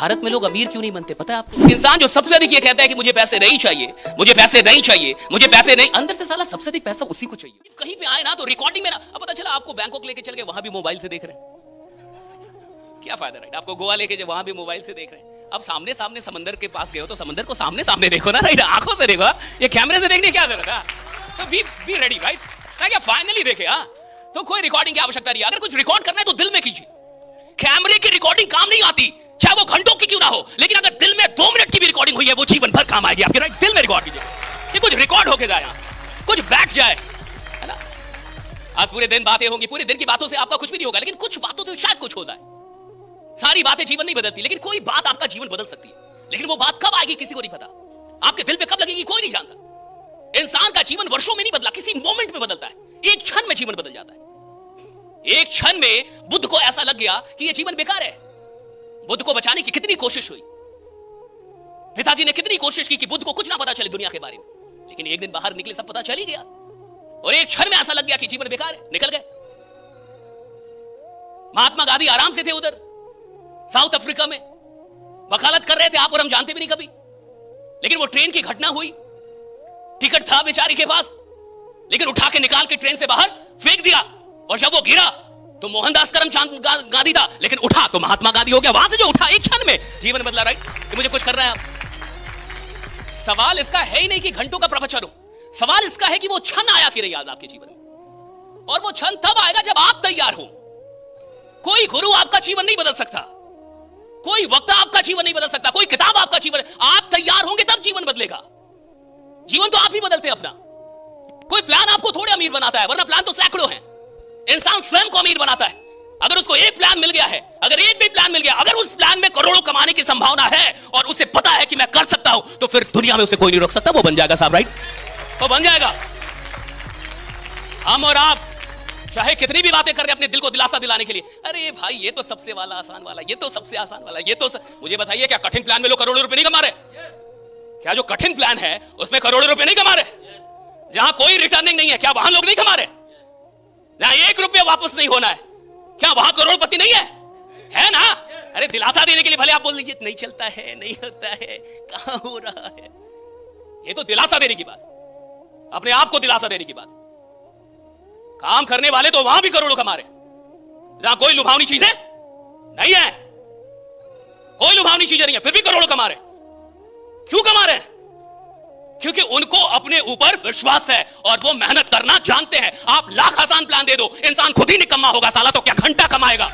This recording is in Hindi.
भारत में लोग अमीर क्यों नहीं बनते पता है आपको? इंसान जो सबसे अधिक ये कहता है कि मुझे पैसे नहीं चाहिए, मुझे पैसे नहीं चाहिए, मुझे पैसे नहीं, अंदर से साला सबसे अधिक पैसा उसी को चाहिए। कहीं पे आए ना तो रिकॉर्डिंग में ना, अब पता चला आपको बैंकॉक लेके चल गए, वहां भी मोबाइल से देख रहे हैं, क्या फायदा राइट? आपको गोवा लेके जाए, वहां भी मोबाइल से देख रहे हैं। अब सामने सामने समंदर के पास गए हो तो समंदर को सामने सामने देखो ना राइट, आंखों से देखो, ये कैमरे से देखने क्या जरूरत है? तो बी रेडी राइट, क्या फाइनली देखे। हाँ तो कोई रिकॉर्डिंग की आवश्यकता नहीं, अगर कुछ रिकॉर्ड करना है तो दिल में कीजिए। कैमरे की रिकॉर्डिंग काम नहीं आती, चाहे वो घंटों की क्यों ना हो, लेकिन अगर दिल में 2 मिनट की भी रिकॉर्डिंग हुई है वो जीवन भर काम आएगी आपके राइट। दिल में रिकॉर्ड कीजिए कि कुछ रिकॉर्ड होके जाए, कुछ बैठ जाए, है ना? आज पूरे दिन बातें होंगी, पूरे दिन की बातों से आपका कुछ भी नहीं होगा, लेकिन कुछ बातों से शायद कुछ हो जाए। सारी बातें जीवन नहीं बदलती, लेकिन कोई बात आपका जीवन बदल सकती है। लेकिन वो बात कब आएगी किसी को नहीं पता, आपके दिल पे कब लगेगी कोई नहीं जानता। इंसान का जीवन वर्षों में नहीं बदला, किसी मोमेंट में बदलता है, एक क्षण में जीवन बदल जाता है। एक क्षण में बुद्ध को ऐसा लग गया कि ये जीवन बेकार है। बुद्ध को बचाने की कितनी कोशिश हुई, पिताजी ने कितनी कोशिश की कि बुद्ध को कुछ ना पता चले दुनिया के बारे में, लेकिन एक दिन बाहर निकले सब पता चल ही गया और एक क्षण में ऐसा लग गया कि जीवन बेकार है, निकल गए। महात्मा गांधी आराम से थे उधर साउथ अफ्रीका में, वकालत कर रहे थे आप और हम जानते भी नहीं कभी, लेकिन वो ट्रेन की घटना हुई, टिकट था बेचारी के पास, लेकिन उठा के निकाल के ट्रेन से बाहर फेंक दिया, और जब वो गिरा तो मोहनदास करमचंद गांधी था, लेकिन उठा तो महात्मा गांधी हो गया। वहां से जो उठा एक क्षण में जीवन बदला राइट, कि मुझे कुछ कर रहा है आप। सवाल इसका है ही नहीं कि घंटों का प्रवचन हो, सवाल इसका है कि वो क्षण आया कि नहीं आज आपके जीवन में, और वो क्षण तब आएगा जब आप तैयार हो। कोई गुरु आपका जीवन नहीं बदल सकता, कोई वक्ता आपका जीवन नहीं बदल सकता, कोई किताब आपका जीवन, आप तैयार होंगे तब जीवन बदलेगा। जीवन तो आप ही बदलते हैं अपना, कोई प्लान आपको थोड़े अमीर बनाता है, वरना प्लान तो सैकड़ों हैं। इंसान स्वयं को अमीर बनाता है। अगर उसको एक प्लान मिल गया है, अगर एक भी प्लान मिल गया, अगर उस प्लान में करोड़ों कमाने की संभावना है और उसे पता है कि मैं कर सकता हूं, तो फिर दुनिया में उसे कोई नहीं रोक सकता, वो बन जाएगा साहब राइट, वो बन जाएगा। हम और आप चाहे कितनी भी बातें कर रहे हैं अपने दिल को दिलासा दिलाने के लिए, अरे भाई ये तो सबसे वाला आसान वाला, ये तो सबसे आसान वाला, ये तो मुझे बताइए क्या कठिन प्लान में लोग करोड़ों रुपए नहीं कमा रहे? क्या जो कठिन प्लान है उसमें करोड़ों रुपए नहीं कमा रहे? जहां कोई रिटर्निंग नहीं है, क्या वहां लोग नहीं कमा रहे? जहां 1 रुपया वापस नहीं होना है, क्या वहां करोड़पति नहीं है ना? अरे दिलासा देने के लिए भले आप बोल दीजिए नहीं चलता है, नहीं होता है, कहां हो रहा है, ये तो दिलासा देने की बात, अपने आप को दिलासा देने की बात। काम करने वाले तो वहां भी करोड़ों कमा रहे, जहां कोई लुभावनी चीजें नहीं है, कोई लुभावनी चीजें नहीं है, फिर भी करोड़ों कमा रहे। क्यों कमा रहे हैं? क्योंकि उनको अपने ऊपर विश्वास है और वो मेहनत करना जानते हैं। आप लाख आसान प्लान दे दो, इंसान खुद ही निकम्मा होगा साला, तो क्या घंटा कमाएगा?